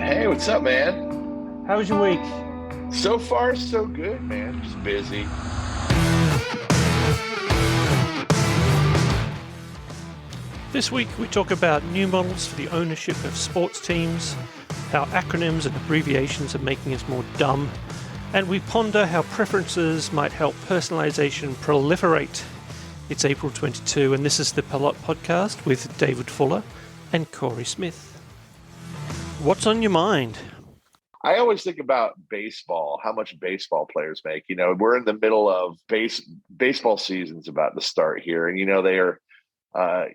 Hey, what's up, man? How was your week? So far, so good, man. Just busy. This week we talk about new models for the ownership of sports teams, how acronyms and abbreviations are making us more dumb, and we ponder how preferences might help personalisation proliferate. It's April 22, and this is the Pilote podcast with David Fuller and Cory Smith. What's on your mind? I always think about baseball, how much baseball players make. You know, we're in the middle of baseball season's about to start here, and they are.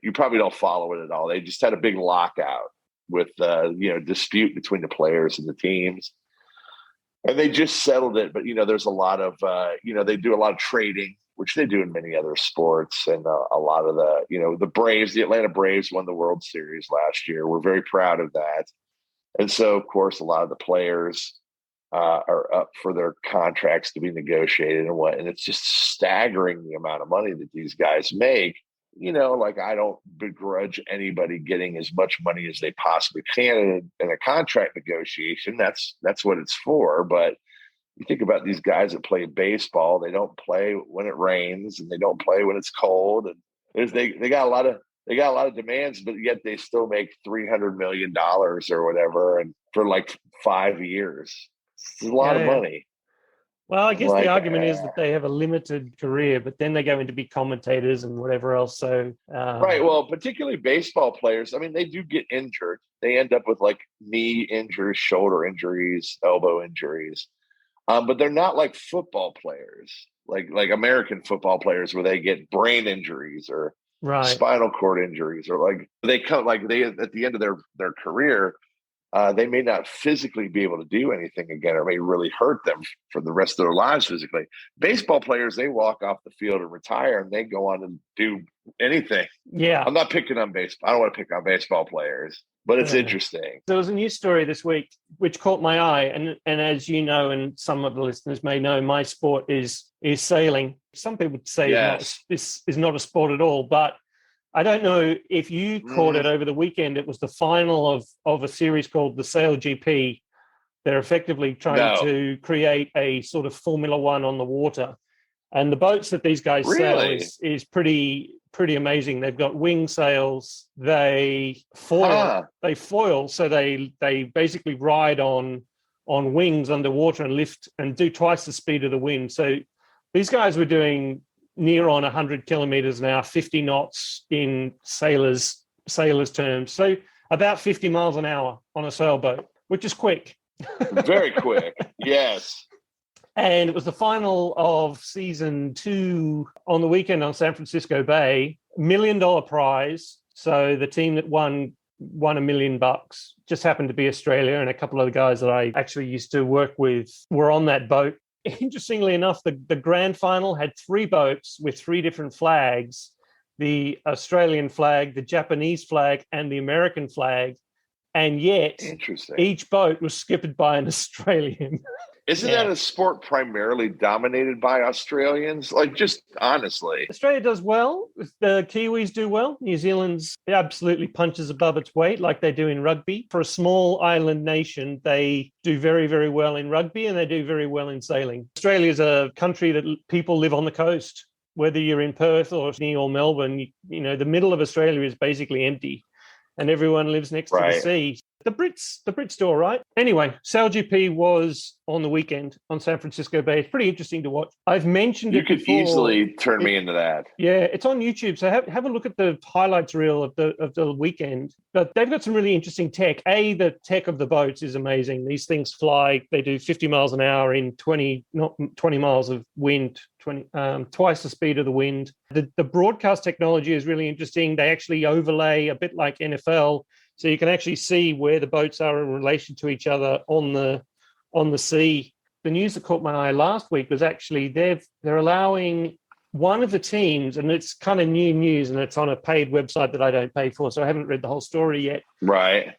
You probably don't follow it at all. They just had a big lockout with dispute between the players and the teams, and they just settled it. But there's a lot of they do a lot of trading, which they do in many other sports, and a lot of the Braves, the Atlanta Braves, won the World Series last year. We're very proud of that, and so of course a lot of the players are up for their contracts to be negotiated and it's just staggering the amount of money that these guys make. I don't begrudge anybody getting as much money as they possibly can in a contract negotiation. That's what it's for. But you think about these guys that play baseball, they don't play when it rains and they don't play when it's cold. And they got a lot of demands, but yet they still make $300 million or whatever. And for like 5 years, it's a lot of money. Well, I guess the argument is that they have a limited career, but then they go in to be commentators and whatever else. So right. Well, particularly baseball players. I mean, they do get injured. They end up with like knee injuries, shoulder injuries, elbow injuries. But they're not like football players, like American football players, where they get brain injuries or spinal cord injuries, or at the end of their career. They may not physically be able to do anything again, or may really hurt them for the rest of their lives physically. Baseball players, they walk off the field and retire, and they go on and do anything. Yeah. I'm not picking on baseball. I don't want to pick on baseball players, but it's interesting. There was a news story this week which caught my eye, and as you know, and some of the listeners may know, my sport is sailing. Some people would say this is not a sport at all, but I don't know if you caught it over the weekend. It was the final of a series called the SailGP. They're effectively trying to create a sort of Formula One on the water. And the boats that these guys sail is pretty amazing. They've got wing sails. They foil. So they basically ride on wings underwater and lift and do twice the speed of the wind. So these guys were doing near on 100 kilometers an hour, 50 knots in sailors' terms. So about 50 miles an hour on a sailboat, which is quick. Very quick, yes. And it was the final of season 2 on the weekend on San Francisco Bay. $1 million prize. So the team that won $1 million just happened to be Australia, and a couple of the guys that I actually used to work with were on that boat. Interestingly enough, the grand final had 3 boats with 3 different flags: the Australian flag, the Japanese flag, and the American flag. And yet each boat was skipped by an Australian. Isn't that a sport primarily dominated by Australians? Like, just honestly. Australia does well. The Kiwis do well. New Zealand's absolutely punches above its weight like they do in rugby. For a small island nation, they do very, very well in rugby, and they do very well in sailing. Australia is a country that people live on the coast. Whether you're in Perth or Sydney or Melbourne, the middle of Australia is basically empty, and everyone lives next to the sea. The Brits do all right. Anyway, SailGP was on the weekend on San Francisco Bay. It's pretty interesting to watch. I've mentioned it before. You could easily turn me into that. Yeah, it's on YouTube. So have a look at the highlights reel of the weekend. But they've got some really interesting tech. The tech of the boats is amazing. These things fly. They do 50 miles an hour in 20 miles of wind, twice the speed of the wind. The broadcast technology is really interesting. They actually overlay a bit like NFL. So you can actually see where the boats are in relation to each other on the sea. The news that caught my eye last week was actually they're allowing one of the teams, and it's kind of new news, and it's on a paid website that I don't pay for, so I haven't read the whole story yet. Right.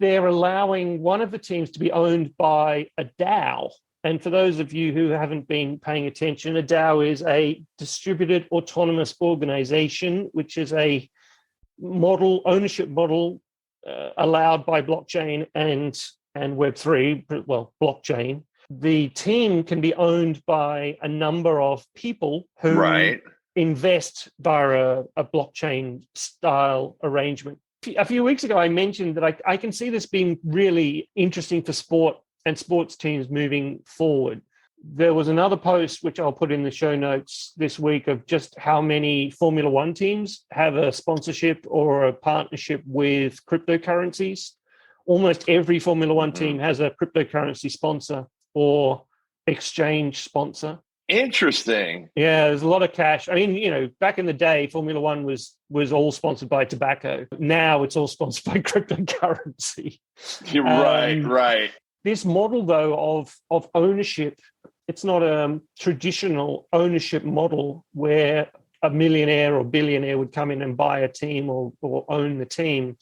They're allowing one of the teams to be owned by a DAO. And for those of you who haven't been paying attention, a DAO is a distributed autonomous organization, which is a ownership model allowed by blockchain and Web3, well, blockchain, the team can be owned by a number of people who invest via a blockchain style arrangement. A few weeks ago, I mentioned that I can see this being really interesting for sport and sports teams moving forward. There was another post, which I'll put in the show notes this week, of just how many Formula One teams have a sponsorship or a partnership with cryptocurrencies. Almost every Formula One team has a cryptocurrency sponsor or exchange sponsor. Interesting. Yeah, there's a lot of cash. I mean, back in the day, Formula One was all sponsored by tobacco. Now it's all sponsored by cryptocurrency. You're right. This model, though, of ownership, it's not a traditional ownership model where a millionaire or billionaire would come in and buy a team or own the team.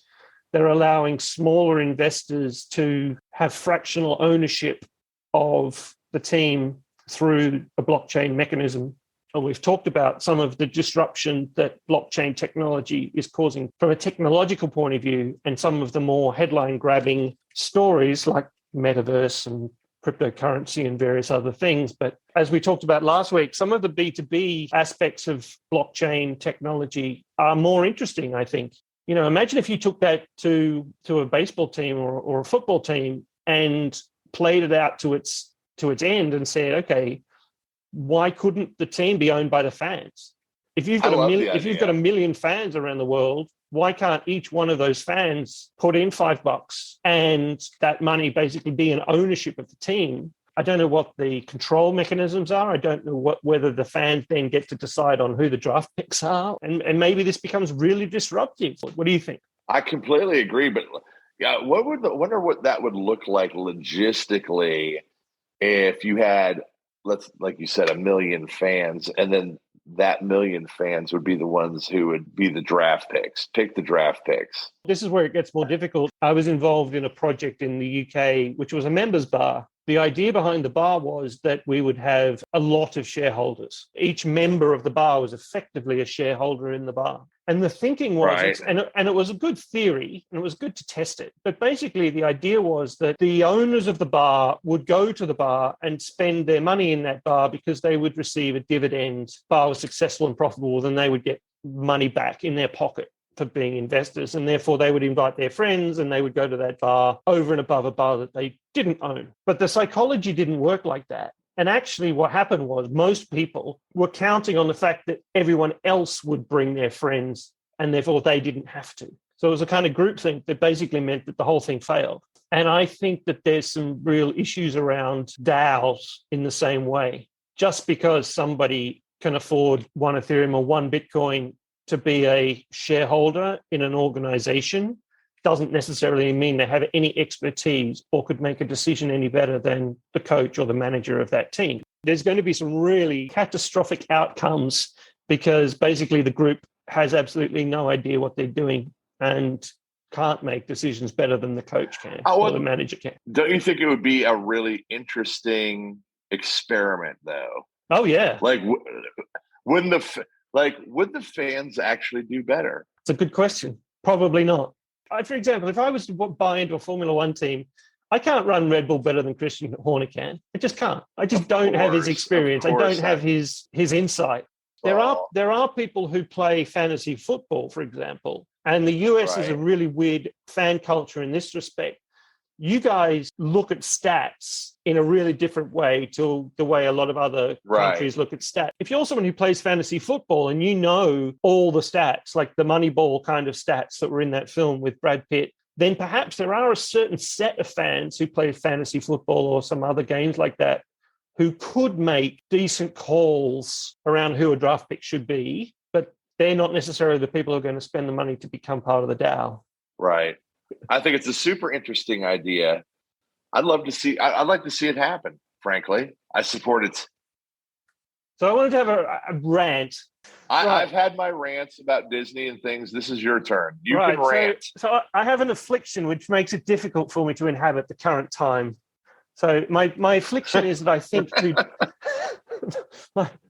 They're allowing smaller investors to have fractional ownership of the team through a blockchain mechanism. And we've talked about some of the disruption that blockchain technology is causing from a technological point of view, and some of the more headline-grabbing stories like metaverse and cryptocurrency and various other things. But as we talked about last week, some of the B2B aspects of blockchain technology are more interesting, I think. Imagine if you took that to a baseball team or a football team and played it out to its end and said, okay, why couldn't the team be owned by the fans? If you've got a million fans around the world, why can't each one of those fans put in $5 and that money basically be an ownership of the team? I don't know what the control mechanisms are. I don't know whether the fans then get to decide on who the draft picks are. And maybe this becomes really disruptive. What do you think? I completely agree. But yeah, wonder what that would look like logistically if you had, like you said, 1 million fans, and then that 1 million fans would be the ones who would be the pick the draft picks. This is where it gets more difficult. I was involved in a project in the UK, which was a members bar. The idea behind the bar was that we would have a lot of shareholders. Each member of the bar was effectively a shareholder in the bar. And the thinking was, and it was a good theory, and it was good to test it. But basically, the idea was that the owners of the bar would go to the bar and spend their money in that bar because they would receive a dividend. Bar was successful and profitable, then they would get money back in their pocket for being investors. And therefore, they would invite their friends and they would go to that bar over and above a bar that they didn't own. But the psychology didn't work like that. And actually what happened was most people were counting on the fact that everyone else would bring their friends and therefore they didn't have to. So it was a kind of groupthink that basically meant that the whole thing failed. And I think that there's some real issues around DAOs in the same way. Just because somebody can afford 1 Ethereum or 1 Bitcoin to be a shareholder in an organization doesn't necessarily mean they have any expertise or could make a decision any better than the coach or the manager of that team. There's going to be some really catastrophic outcomes because basically the group has absolutely no idea what they're doing and can't make decisions better than the coach can or the manager can. Don't you think it would be a really interesting experiment, though? Oh, yeah. Would the fans actually do better? It's a good question. Probably not. For example, if I was to buy into a Formula One team, I can't run Red Bull better than Christian Horner can. I just can't. I just don't have his experience. I don't have his insight. There are people who play fantasy football, for example, and the US is a really weird fan culture in this respect. You guys look at stats in a really different way to the way a lot of other countries look at stats. If you're someone who plays fantasy football and you know all the stats, like the Moneyball kind of stats that were in that film with Brad Pitt, then perhaps there are a certain set of fans who play fantasy football or some other games like that who could make decent calls around who a draft pick should be, but they're not necessarily the people who are going to spend the money to become part of the DAO. Right. I think it's a super interesting idea. I'd like to see it happen, frankly. I support it. So I wanted to have a rant. I've had my rants about Disney and things. This is your turn. You can rant. So I have an affliction which makes it difficult for me to inhabit the current time. So my affliction is that I think too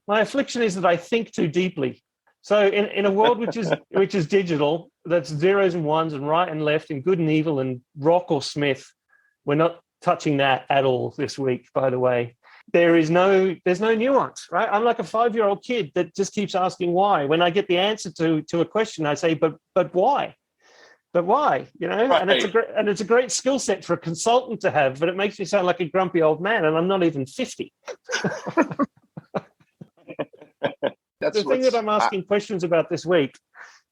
my affliction is that I think too deeply. So in a world which is digital, That's zeros and ones and right and left and good and evil and rock or Smith. We're not touching that at all this week, by the way. There's no nuance, right? I'm like a 5-year-old kid that just keeps asking why. When I get the answer to a question, I say, but why? But why? Right. And it's a great skill set for a consultant to have, but it makes me sound like a grumpy old man, and I'm not even 50. The thing that I'm asking questions about this week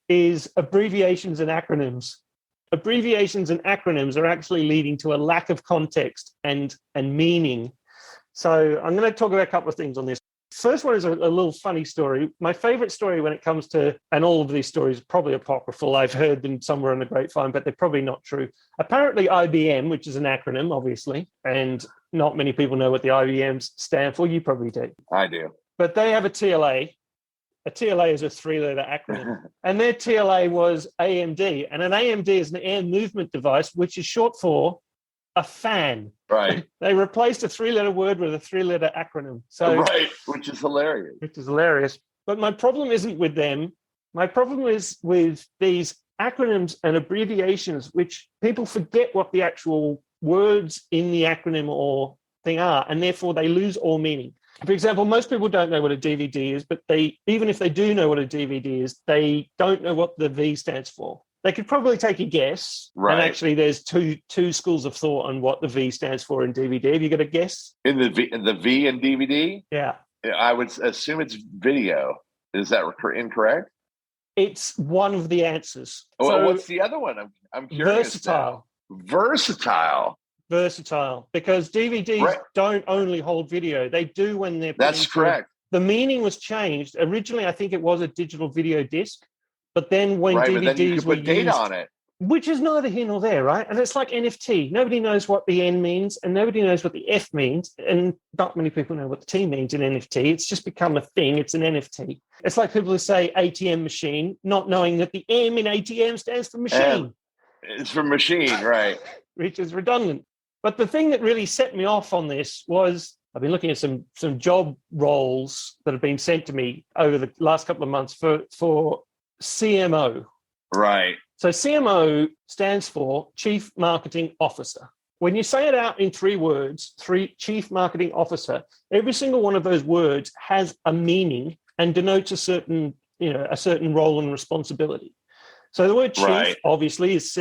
is abbreviations and acronyms. Abbreviations and acronyms are actually leading to a lack of context and meaning. So I'm going to talk about a couple of things on this. First one is a little funny story. My favorite story when it comes to, and all of these stories are probably apocryphal. I've heard them somewhere in the grapevine, but they're probably not true. Apparently IBM, which is an acronym, obviously, and not many people know what the IBMs stand for. You probably do. I do. But they have a TLA. A TLA is a 3-letter acronym. And their TLA was AMD. And an AMD is an air movement device, which is short for a fan. Right. They replaced a 3-letter word with a 3-letter acronym. So right, which is hilarious. But my problem isn't with them. My problem is with these acronyms and abbreviations, which people forget what the actual words in the acronym or thing are, and therefore they lose all meaning. For example, most people don't know what a DVD is, but even if they do know what a DVD is, they don't know what the V stands for. They could probably take a guess. Right. And actually, there's two schools of thought on what the V stands for in DVD. Have you got a guess? In the V in DVD? Yeah. I would assume it's video. Is that incorrect? It's one of the answers. Well, so, what's the other one? I'm curious. Versatile, because DVDs don't only hold video. They do when they're... That's correct. The meaning was changed. Originally, I think it was a digital video disc, but then when DVDs were used... data on it. Which is neither here nor there, right? And it's like NFT. Nobody knows what the N means, and nobody knows what the F means, and not many people know what the T means in NFT. It's just become a thing. It's an NFT. It's like people who say ATM machine, not knowing that the M in ATM stands for machine. It's for machine, right. Which is redundant. But the thing that really set me off on this was I've been looking at some job roles that have been sent to me over the last couple of months for CMO. Right. So CMO stands for Chief Marketing Officer. When you say it out in 3 words, Chief Marketing Officer, every single one of those words has a meaning and denotes a certain role and responsibility. So the word chief, obviously, is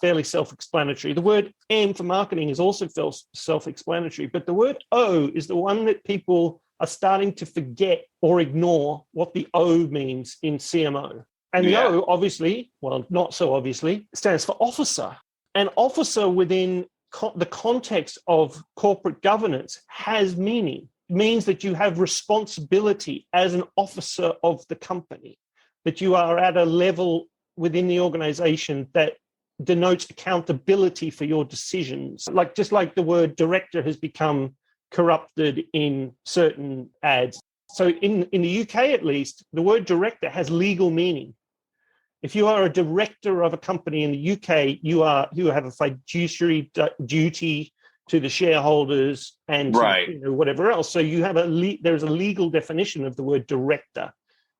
fairly self-explanatory. The word M for marketing is also self-explanatory, but the word O is the one that people are starting to forget or ignore what the O means in CMO. And the O, obviously, well, not so obviously, stands for officer. And officer within the context of corporate governance has meaning. It means that you have responsibility as an officer of the company, that you are at a level within the organization that denotes accountability for your decisions. Just like the word director has become corrupted in certain ads. So in the UK, at least, the word director has legal meaning. If you are a director of a company in the UK, you have a fiduciary duty to the shareholders and whatever else. So you have there's a legal definition of the word director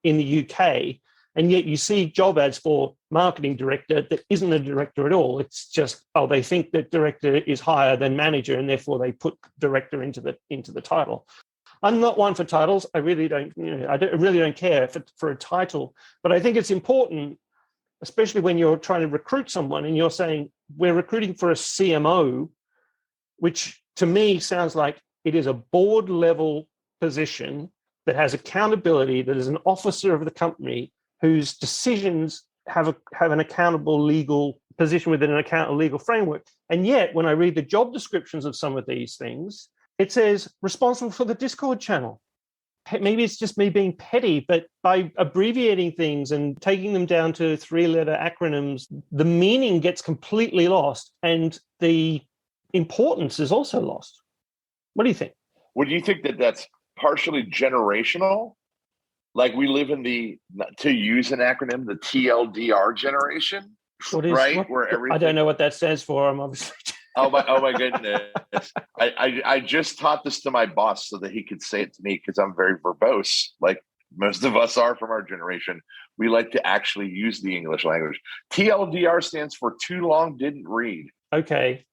in the UK. And yet you see job ads for marketing director that isn't a director at all. It's just, they think that director is higher than manager, and therefore they put director into the title. I'm not one for titles. I really don't, I really don't care for a title. But I think it's important, especially when you're trying to recruit someone and you're saying, we're recruiting for a CMO, which to me sounds like it is a board level position that has accountability, that is an officer of the company, whose decisions have an accountable legal position within an accountable legal framework. And yet, when I read the job descriptions of some of these things, it says responsible for the Discord channel. Maybe it's just me being petty, but by abbreviating things and taking them down to 3-letter acronyms, the meaning gets completely lost and the importance is also lost. What do you think? Would you think that that's partially generational? Like we live in to use an acronym, the TLDR generation, right? Where everything... I don't know what that stands for. I'm obviously... oh my goodness. I just taught this to my boss so that he could say it to me because I'm very verbose, like most of us are from our generation. We like to actually use the English language. TLDR stands for too long didn't read. Okay.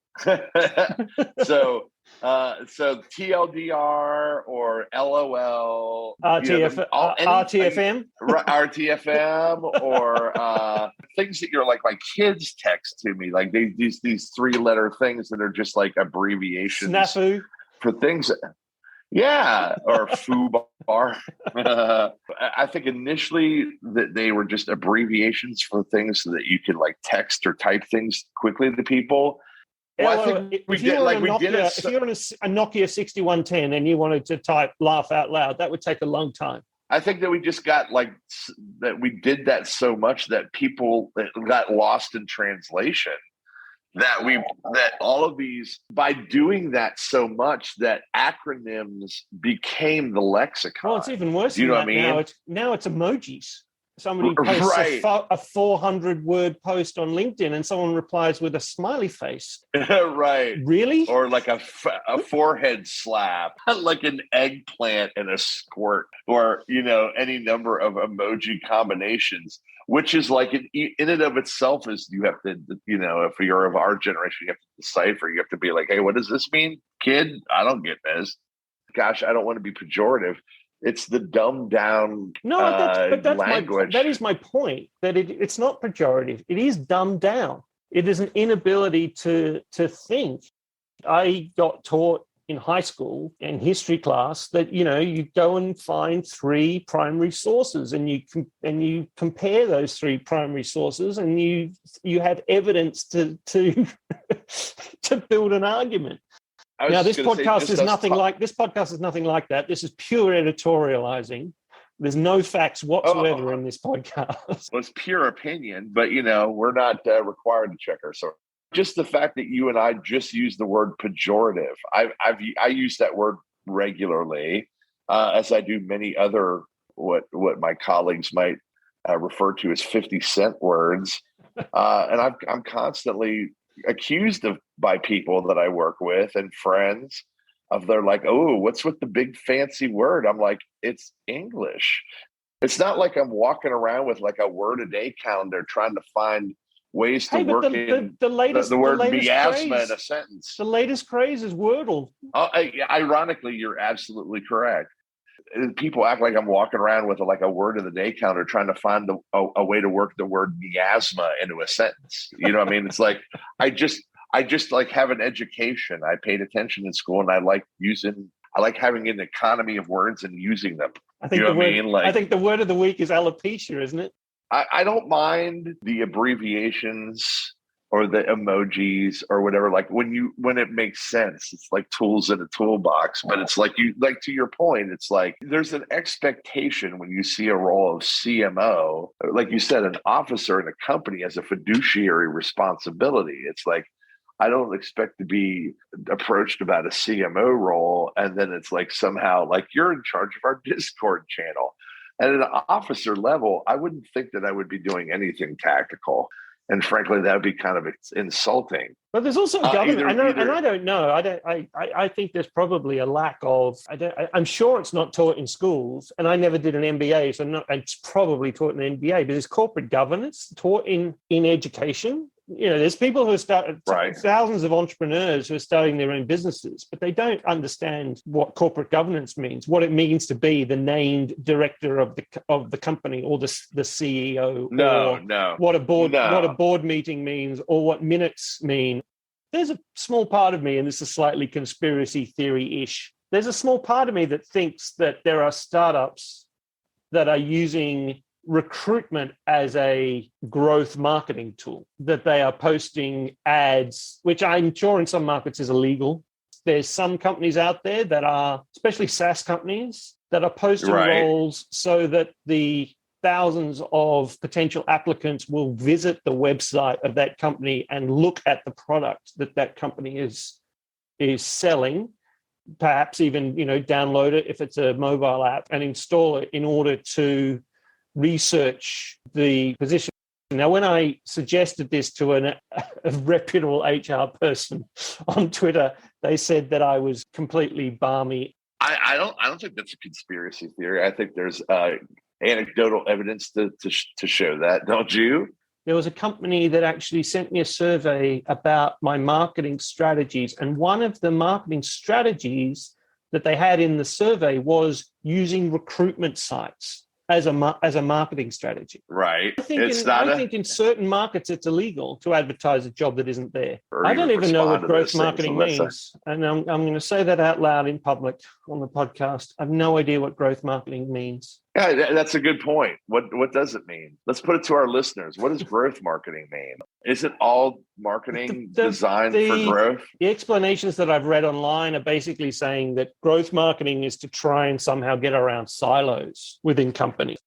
So TLDR or LOL, RTFM, RTFM, or things that you're like my kids text to me, like these 3-letter things that are just like abbreviations. Snafu for things. Yeah, or FooBar. I think initially that they were just abbreviations for things so that you could like text or type things quickly to people. Well, I think if you're on a Nokia 6110 and you wanted to type laugh out loud, that would take a long time. I think that we just got like that. We did that so much that people got lost in translation. That all of these, by doing that so much, that acronyms became the lexicon. Well, it's even worse. You know what I mean? Now it's emojis. Somebody posts a 400-word post on LinkedIn and someone replies with a smiley face. Right. Really? Or like a forehead slap, like an eggplant and a squirt, or, any number of emoji combinations, which is like in and of itself is you have to, if you're of our generation, you have to decipher. You have to be like, hey, what does this mean, kid? I don't get this. Gosh, I don't want to be pejorative. It's the dumbed down that's language. That is my point, that it's not pejorative. It is dumbed down. It is an inability to think. I got taught in high school in history class that, you go and find 3 primary sources and you compare those 3 primary sources and you have evidence to to build an argument. Now, this podcast is nothing like that. This is pure editorializing. There's no facts whatsoever in this podcast. Well, it's pure opinion, but we're not required to check our source. Just the fact that you and I just use the word pejorative. I use that word regularly, as I do many other what my colleagues might refer to as 50-cent words, and I'm constantly accused of by people that I work with and friends of they're like, oh, what's with the big fancy word? I'm like, it's English. It's not like I'm walking around with like a word a day calendar trying to find ways to work in the word miasma in a sentence. The latest craze is Wordle. Ironically, you're absolutely correct. People act like I'm walking around with like a word of the day calendar trying to find a way to work the word miasma into a sentence. You know what I mean? It's like I just like have an education. I paid attention in school, and I like having an economy of words and using them. I think I think the word of the week is alopecia, isn't it? I don't mind the abbreviations or the emojis or whatever, like when it makes sense. It's like tools in a toolbox, but it's like to your point, it's like there's an expectation when you see a role of CMO, like you said, an officer in a company has a fiduciary responsibility. It's like, I don't expect to be approached about a CMO role, and then it's like somehow like you're in charge of our Discord channel. And at an officer level, I wouldn't think that I would be doing anything tactical. And frankly, that would be kind of insulting. But there's also government, and I don't know. I think there's probably a lack of. I'm sure it's not taught in schools, and I never did an MBA, so it's probably taught in an MBA. But there's corporate governance taught in education. There's people who are thousands of entrepreneurs who are starting their own businesses, but they don't understand what corporate governance means, what it means to be the named director of the company or the CEO. What a board meeting means or what minutes mean. There's a small part of me, and this is slightly conspiracy theory-ish. There's a small part of me that thinks that there are startups that are using recruitment as a growth marketing tool, that they are posting ads, which I'm sure in some markets is illegal. There's some companies out there that are, especially SaaS companies, that are posting roles so that the thousands of potential applicants will visit the website of that company and look at the product that company is selling, perhaps even download it if it's a mobile app and install it in order to research the position. Now, when I suggested this to a reputable HR person on Twitter, they said that I was completely balmy. I don't think that's a conspiracy theory. I think there's anecdotal evidence to show that, don't you? There was a company that actually sent me a survey about my marketing strategies. And one of the marketing strategies that they had in the survey was using recruitment sites as a marketing strategy. Right. I think in certain markets it's illegal to advertise a job that isn't there. I don't even know what growth marketing means. And I'm going to say that out loud in public on the podcast. I have no idea what growth marketing means. Yeah, that's a good point. What does it mean? Let's put it to our listeners. What does growth marketing mean? Is it all marketing designed for growth? The explanations that I've read online are basically saying that growth marketing is to try and somehow get around silos within companies.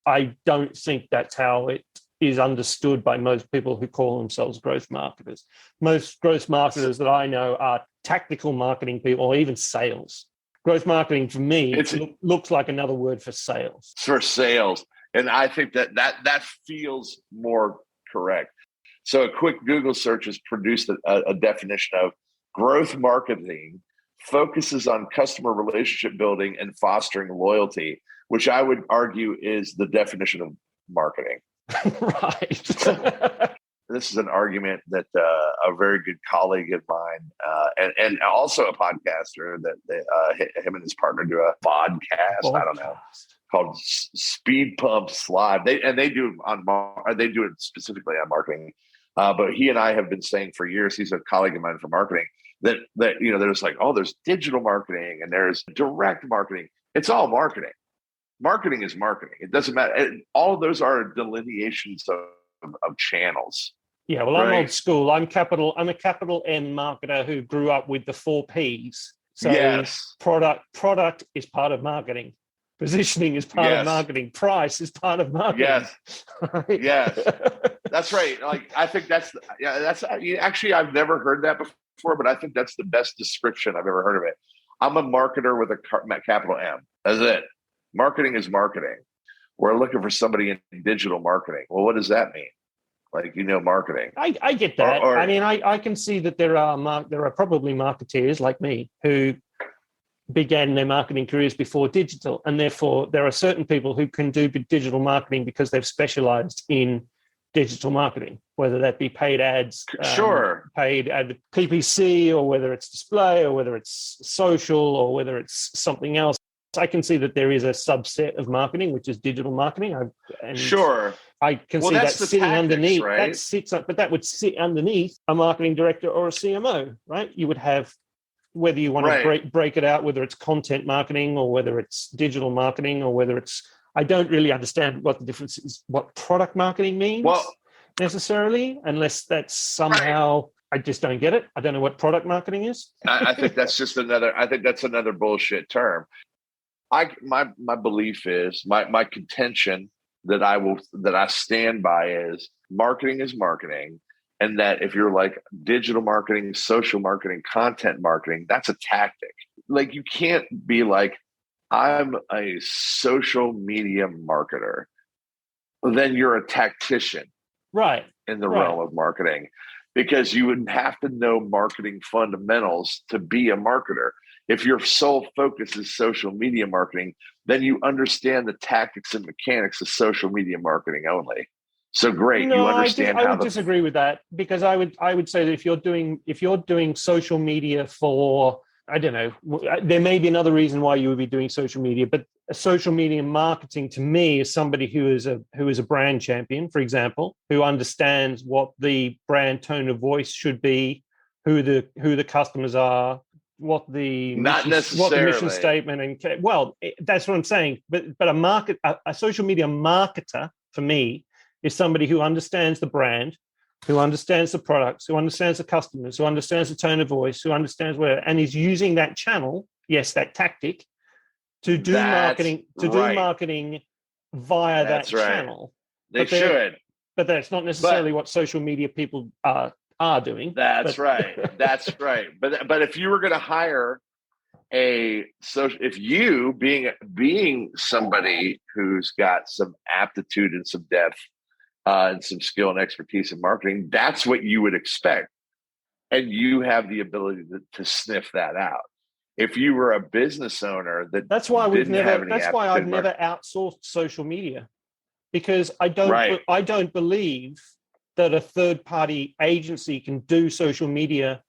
I don't think that's how it is understood by most people who call themselves growth marketers. Most growth marketers that I know are tactical marketing people or even sales. Growth marketing for me looks like another word for sales. For sales. And I think that feels more correct. So a quick Google search has produced a definition of growth marketing focuses on customer relationship building and fostering loyalty, which I would argue is the definition of marketing. Right. This is an argument that a very good colleague of mine and also a podcaster that him and his partner do a podcast. I don't know, called Speed Pumps Live. They do it specifically on marketing. But he and I have been saying for years, he's a colleague of mine from marketing, that there's like, there's digital marketing and there's direct marketing. It's all marketing. Marketing is marketing. It doesn't matter. All of those are delineations of channels. Yeah, well, right? I'm old school. I'm a capital M marketer who grew up with the 4 Ps. So yes. Product is part of marketing. Positioning is part of marketing. Price is part of marketing. Yes. Right? Yes. That's right. Like, I think that's actually, I've never heard that before, but I think that's the best description I've ever heard of it. I'm a marketer with a capital M. That's it. Marketing is marketing. We're looking for somebody in digital marketing. Well, what does that mean? Like, marketing. I get that. I mean, I can see that there are probably marketeers like me who began their marketing careers before digital, and therefore there are certain people who can do digital marketing because they've specialized in digital marketing, whether that be paid ads, paid ad PPC, or whether it's display, or whether it's social, or whether it's something else. I can see that there is a subset of marketing, which is digital marketing. I can see that sitting underneath. Right? But that would sit underneath a marketing director or a CMO, right? You would have, whether you want to break it out, whether it's content marketing or whether it's digital marketing or whether it's, I don't really understand what the difference is, what product marketing means necessarily, unless that's somehow, I just don't get it. I don't know what product marketing is. I think that's another bullshit term. My belief is, my contention that I stand by is marketing is marketing. And that if you're like digital marketing, social marketing, content marketing, that's a tactic. Like, you can't be like, I'm a social media marketer. Then you're a tactician, right? In the realm of marketing, because you would have to know marketing fundamentals to be a marketer. If your sole focus is social media marketing, then you understand the tactics and mechanics of social media marketing only. So great, no, you understand I would disagree with that, because I would say that if you're doing social media for, I don't know, there may be another reason why you would be doing social media, but social media marketing to me is somebody who is a brand champion, for example, who understands what the brand tone of voice should be, who the customers are, what the mission statement, and that's what I'm saying. But a social media marketer for me is somebody who understands the brand, who understands the products, who understands the customers, who understands the tone of voice, who understands and is using that channel, that tactic, to do marketing via that channel. They should. But that's not necessarily what social media people are doing. That's right. That's right. But if you were going to hire if you being somebody who's got some aptitude and some depth and some skill and expertise in marketing, that's what you would expect. And you have the ability to sniff that out. That's why I've never outsourced social media, because I don't believe that a third-party agency can do social media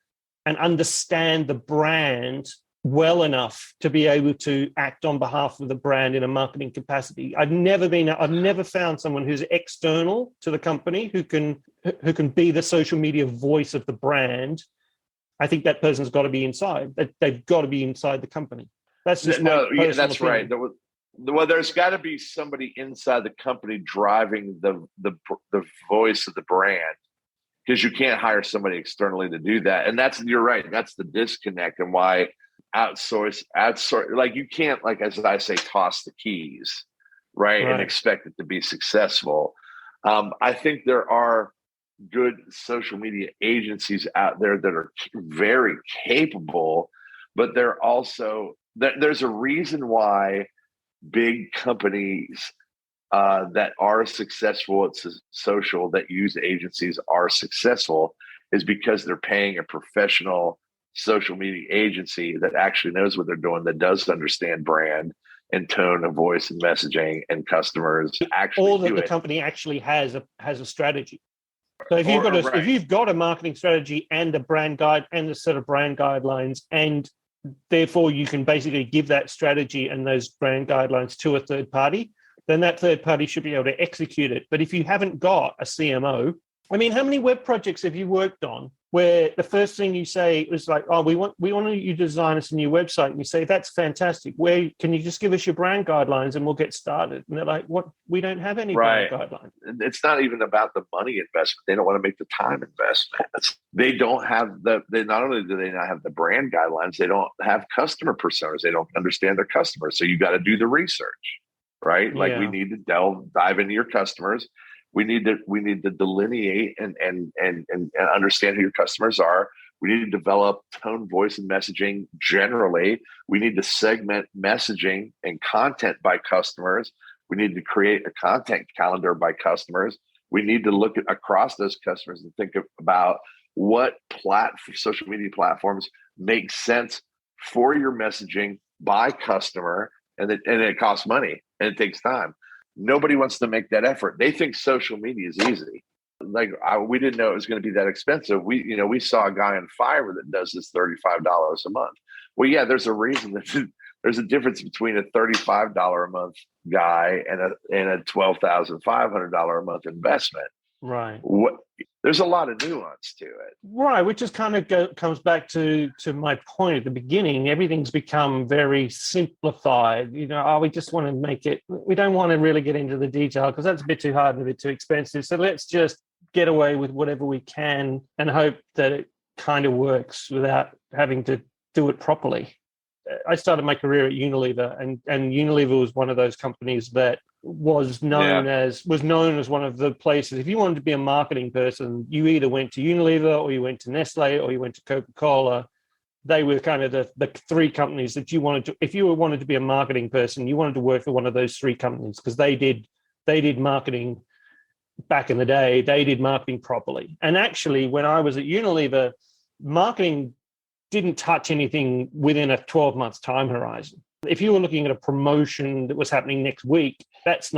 and understand the brand well enough to be able to act on behalf of the brand in a marketing capacity. I've never found someone who's external to the company who can be the social media voice of the brand. I think that person's got to be inside. They've got to be inside the company. That's just that's opinion. Right. Well, there's got to be somebody inside the company driving the voice of the brand, because you can't hire somebody externally to do that. And you're right. That's the disconnect, and why outsource. Like, you can't, like, as I say, toss the keys, right, and expect it to be successful. I think there are good social media agencies out there that are very capable, but there's a reason why big companies that are successful at social, that use agencies, are successful, is because they're paying a professional social media agency that actually knows what they're doing, that does understand brand and tone of voice and messaging and customers. The company actually has a strategy. So if you've got a marketing strategy and a brand guide and a set of brand guidelines, and therefore you can basically give that strategy and those brand guidelines to a third party, then that third party should be able to execute it. But if you haven't got a CMO, I mean, how many web projects have you worked on where the first thing you say was like, oh, we want you to design us a new website, and you say, that's fantastic. Where can you just give us your brand guidelines and we'll get started? And they're like, what? We don't have any brand guidelines. It's not even about the money investment. They don't want to make the time investment. Not only do they not have the brand guidelines, they don't have customer personas. They don't understand their customers. So you got to do the research, right? Like, we need to dive into your customers. We need to delineate and understand who your customers are. We need to develop tone, voice, and messaging generally. We need to segment messaging and content by customers. We need to create a content calendar by customers. We need to look across those customers and think about what social media platforms make sense for your messaging by customer, and it costs money and it takes time. Nobody wants to make that effort. They think social media is easy. Like, we didn't know it was going to be that expensive. We saw a guy on Fiverr that does this $35 a month. Well, yeah, there's a reason that there's a difference between a $35 a month guy and a $12,500 a month investment. Right. There's a lot of nuance to it. Right, which is kind of comes back to my point at the beginning. Everything's become very simplified. We just want to make it. We don't want to really get into the detail because that's a bit too hard and a bit too expensive. So let's just get away with whatever we can and hope that it kind of works without having to do it properly. I started my career at Unilever, and Unilever was one of those companies that was known as one of the places. If you wanted to be a marketing person, you either went to Unilever or you went to Nestle or you went to Coca-Cola. They were kind of the three companies that you wanted to. If you wanted to be a marketing person, you wanted to work for one of those three companies, because they did marketing back in the day. They did marketing properly. And actually, when I was at Unilever, marketing didn't touch anything within a 12-month time horizon. If you were looking at a promotion that was happening next week, that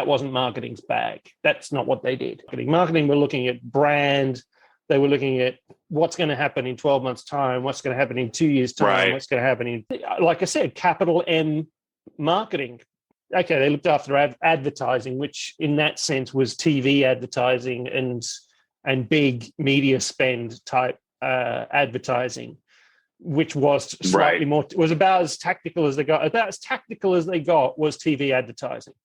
wasn't marketing's bag. That's not what they did. Marketing were looking at brand. They were looking at what's going to happen in 12 months' time, what's going to happen in 2 years' time, what's going to happen in, like I said, capital M marketing. Okay, they looked after advertising, which in that sense was TV advertising and big media spend type advertising, which was slightly more, was about as tactical as they got. About as tactical as they got was TV advertising.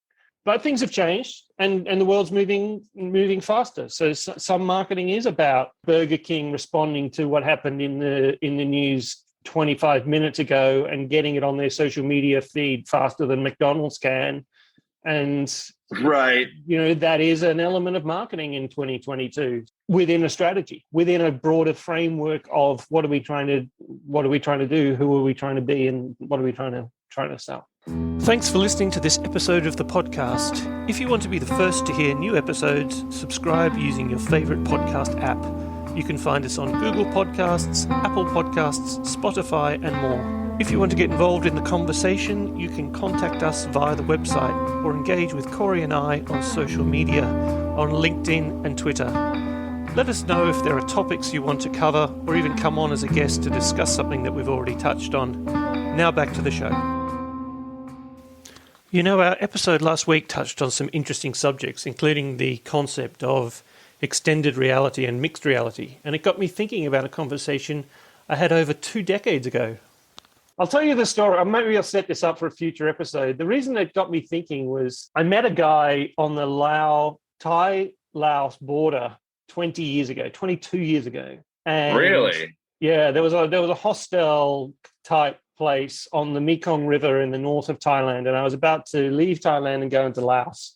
But things have changed, and the world's moving faster. So some marketing is about Burger King responding to what happened in the news 25 minutes ago and getting it on their social media feed faster than McDonald's can. And that is an element of marketing in 2022 within a strategy, within a broader framework of what are we trying to do, who are we trying to be, and what are we trying to sell. Thanks for listening to this episode of the podcast. If you want to be the first to hear new episodes, subscribe using your favorite podcast app. You can find us on Google Podcasts, Apple Podcasts, Spotify, and more. If you want to get involved in the conversation, you can contact us via the website or engage with Cory and I on social media, on LinkedIn and Twitter. Let us know if there are topics you want to cover or even come on as a guest to discuss something that we've already touched on. Now back to the show. You know, our episode last week touched on some interesting subjects, including the concept of extended reality and mixed reality, and it got me thinking about a conversation I had over 2 decades ago. I'll tell you the story. Maybe I'll set this up for a future episode. The reason it got me thinking was I met a guy on the Thai-Laos border 22 years ago. And really? Yeah, there was a hostel type place on the Mekong River in the north of Thailand, and I was about to leave Thailand and go into Laos,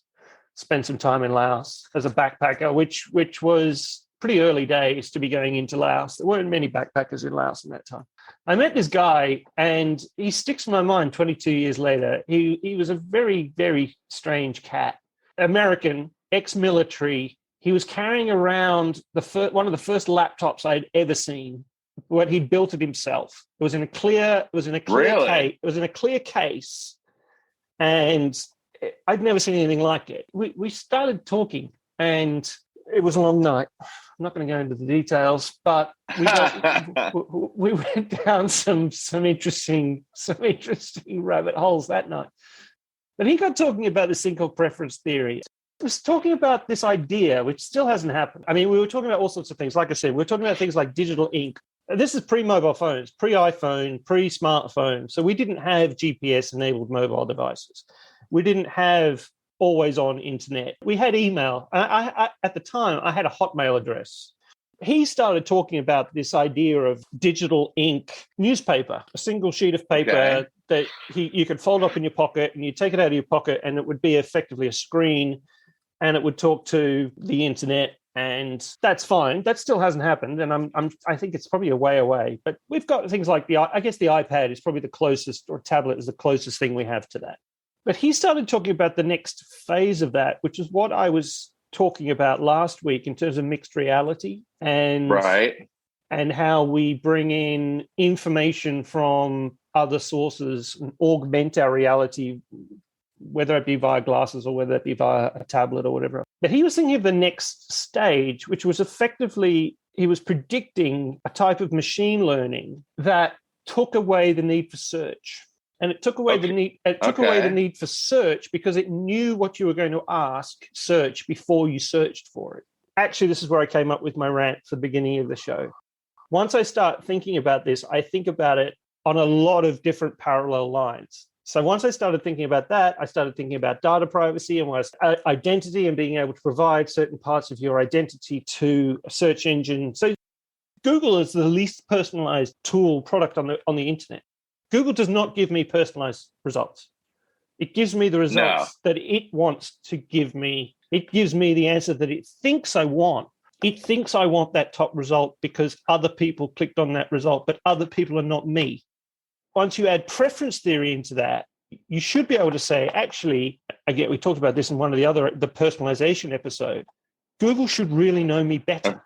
spend some time in Laos as a backpacker, which was pretty early days to be going into Laos. There weren't many backpackers in Laos in that time. I met this guy, and he sticks in my mind 22 years later. He was a very, very strange cat. American, ex-military. He was carrying around one of the first laptops I'd ever seen. What he'd built it himself. It was in a clear case, and I'd never seen anything like it. We started talking, and it was a long night. I'm not going to go into the details, but we went down some interesting rabbit holes that night. But he got talking about this thing called preference theory. He was talking about this idea, which still hasn't happened. I mean, we were talking about all sorts of things. Like I said, we were talking about things like digital ink. This is pre-mobile phones, pre-iPhone, pre-smartphone. So we didn't have GPS-enabled mobile devices. We didn't have always-on internet. We had email. I at the time, I had a Hotmail address. He started talking about this idea of digital ink newspaper, a single sheet of paper that you could fold up in your pocket, and you take it out of your pocket, and it would be effectively a screen, and it would talk to the internet. And that's fine. That still hasn't happened, and I think it's probably a way away. But we've got things like the iPad is probably the closest, or tablet is the closest thing we have to that. But he started talking about the next phase of that, which is what I was talking about last week in terms of mixed reality and how we bring in information from other sources and augment our reality, whether it be via glasses or whether it be via a tablet or whatever. But he was thinking of the next stage, which was effectively, he was predicting a type of machine learning that took away the need for search. And it took away the need for search because it knew what you were going to ask search before you searched for it. Actually, this is where I came up with my rant for the beginning of the show. Once I start thinking about this, I think about it on a lot of different parallel lines. So once I started thinking about that, I started thinking about data privacy and identity and being able to provide certain parts of your identity to a search engine. So Google is the least personalized product on the internet. Google does not give me personalized results. It gives me the results that it wants to give me. It gives me the answer that it thinks I want. It thinks I want that top result because other people clicked on that result, but other people are not me. Once you add preference theory into that, you should be able to say, actually, again, we talked about this in one of the personalization episode, Google should really know me better.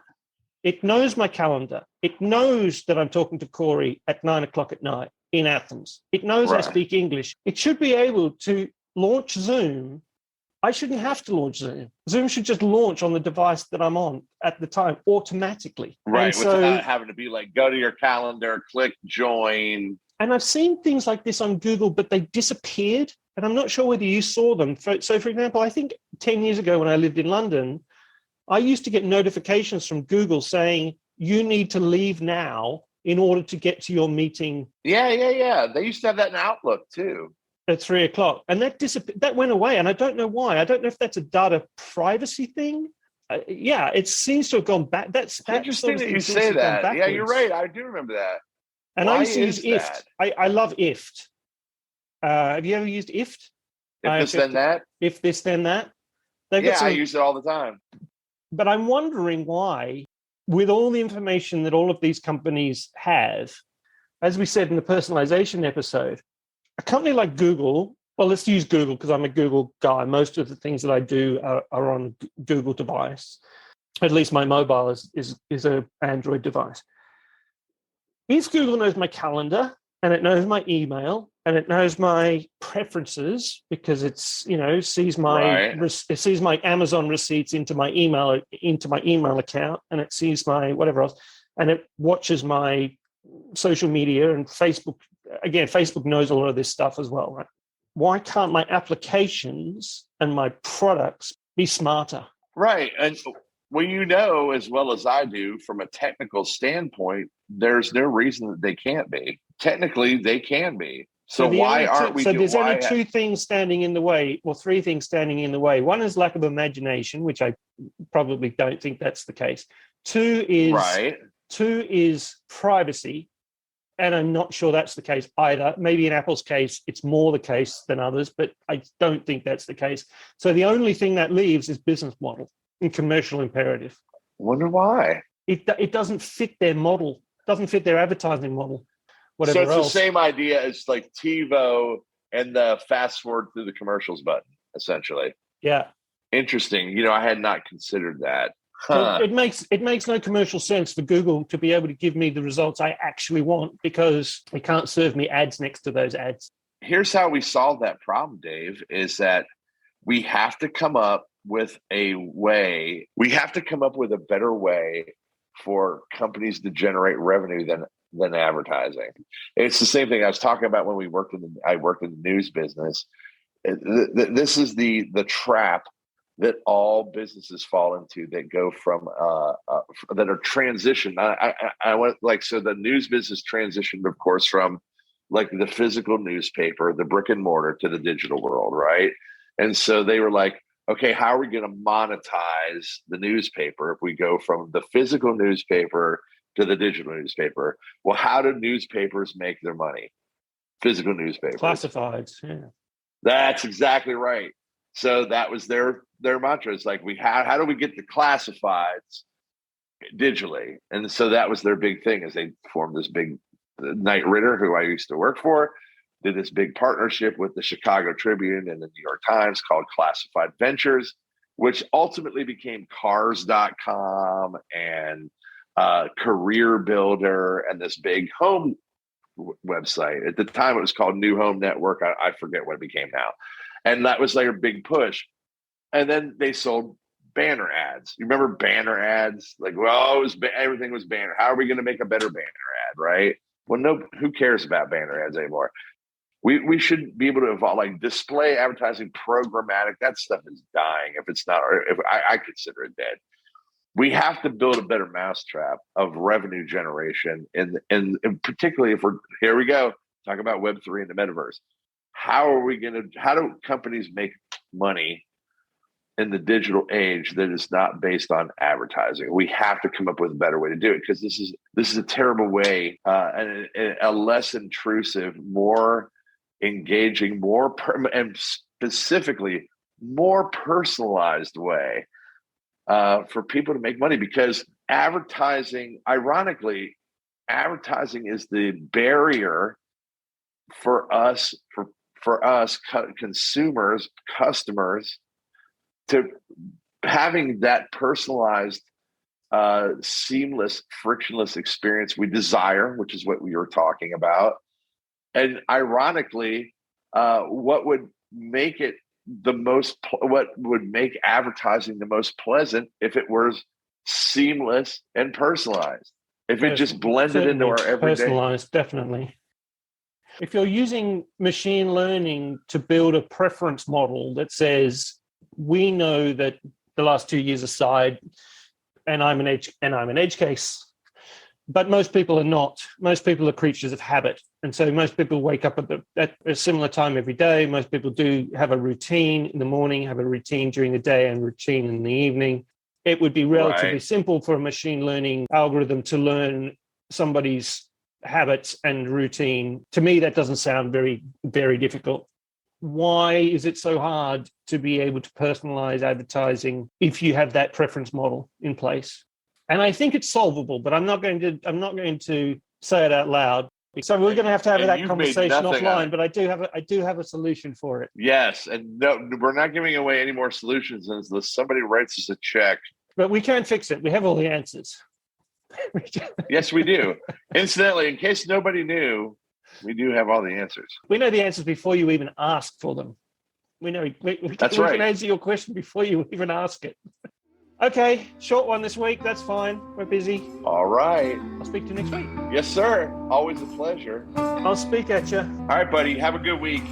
It knows my calendar. It knows that I'm talking to Cory at 9:00 at night in Athens. It knows I speak English. It should be able to launch Zoom. I shouldn't have to launch Zoom. Zoom should just launch on the device that I'm on at the time automatically. Right, without having to be like, go to your calendar, click join. And I've seen things like this on Google, but they disappeared. And I'm not sure whether you saw them. So, for example, I think 10 years ago when I lived in London, I used to get notifications from Google saying, you need to leave now in order to get to your meeting. Yeah. They used to have that in Outlook too. At 3:00. And that went away. And I don't know why. I don't know if that's a data privacy thing. It seems to have gone back. That's interesting that you say that. Yeah, you're right. I do remember that. And I used to use IFT. I love IFT. Have you ever used IFT? If this, then that? If this, then that? I use it all the time. But I'm wondering why, with all the information that all of these companies have, as we said in the personalization episode, a company like Google, well, let's use Google because I'm a Google guy. Most of the things that I do are on Google device. At least my mobile is an Android device. If Google knows my calendar and it knows my email, and it knows my preferences because it's, sees my Amazon receipts into my email account, and it sees my whatever else, and it watches my social media and Facebook. Again, Facebook knows a lot of this stuff as well, right? Why can't my applications and my products be smarter? Right. And well, as well as I do, from a technical standpoint, there's no reason that they can't be. Technically, they can be. So why aren't we? So there's only two things standing in the way, or three things standing in the way. One is lack of imagination, which I probably don't think that's the case. Two is privacy. And I'm not sure that's the case either. Maybe in Apple's case, it's more the case than others, but I don't think that's the case. So the only thing that leaves is business model and commercial imperative. Wonder why? It doesn't fit their model, doesn't fit their advertising model, whatever else. So it's the same idea as like TiVo and the fast forward through the commercials button, essentially. Yeah. Interesting. I had not considered that. Huh. It makes no commercial sense for Google to be able to give me the results I actually want because they can't serve me ads next to those ads. Here's how we solve that problem, Dave, is that we have to come up with a better way for companies to generate revenue than advertising. It's the same thing I was talking about when I worked in the news business. This is the trap that all businesses fall into that go from that are transitioned. I went so the news business transitioned, of course, from like the physical newspaper, the brick and mortar, to the digital world, right? And so they were like, okay, how are we going to monetize the newspaper if we go from the physical newspaper to the digital newspaper? Well, how do newspapers make their money? Physical newspapers, classifieds. Yeah, that's exactly right. So that was their mantra. It's like, how do we get the classifieds digitally? And so that was their big thing, is they formed this big, Knight Ridder, who I used to work for, did this big partnership with the Chicago Tribune and the New York Times called Classified Ventures, which ultimately became cars.com and Career Builder and this big home website. At the time, it was called New Home Network. I forget what it became now. And that was like a big push. And then they sold banner ads. You remember banner ads? Like, well, everything was banner. How are we going to make a better banner ad, right? Well, no, who cares about banner ads anymore? We should be able to evolve, like display advertising, programmatic. That stuff is dying. If it's not, or if I consider it dead. We have to build a better mousetrap of revenue generation, and particularly if here we go, talk about Web3 and the metaverse. How do companies make money in the digital age that is not based on advertising? We have to come up with a better way to do it, because this is a terrible way, and a less intrusive, more engaging, and specifically more personalized way for people to make money. Because advertising, ironically, advertising is the barrier for us consumers, customers, to having that personalized, seamless, frictionless experience we desire, which is what we were talking about. And ironically, what would make advertising the most pleasant if it was seamless and personalized, if it just blended into our everyday. Personalized, definitely. If you're using machine learning to build a preference model that says, we know that the last 2 years aside, and I'm an edge case, but most people are not. Most people are creatures of habit. And so most people wake up at a similar time every day. Most people do have a routine in the morning, have a routine during the day, and routine in the evening. It would be relatively simple for a machine learning algorithm to learn somebody's habits and routine. To me, that doesn't sound very, very difficult. Why is it so hard to be able to personalize advertising if you have that preference model in place? And I think it's solvable, but I'm not going to say it out loud. So we're going to have that conversation offline. But I do have a solution for it. Yes, and no, we're not giving away any more solutions unless somebody writes us a check. But we can fix it. We have all the answers. Yes, we do. Incidentally, in case nobody knew, We do have all the answers. We know the answers before you even ask for them. We know we That's right. can answer your question before you even ask it. Okay, short one this week. That's fine. We're busy. All right. I'll speak to you next week. Yes, sir. Always a pleasure. I'll speak at you. All right, buddy. Have a good week.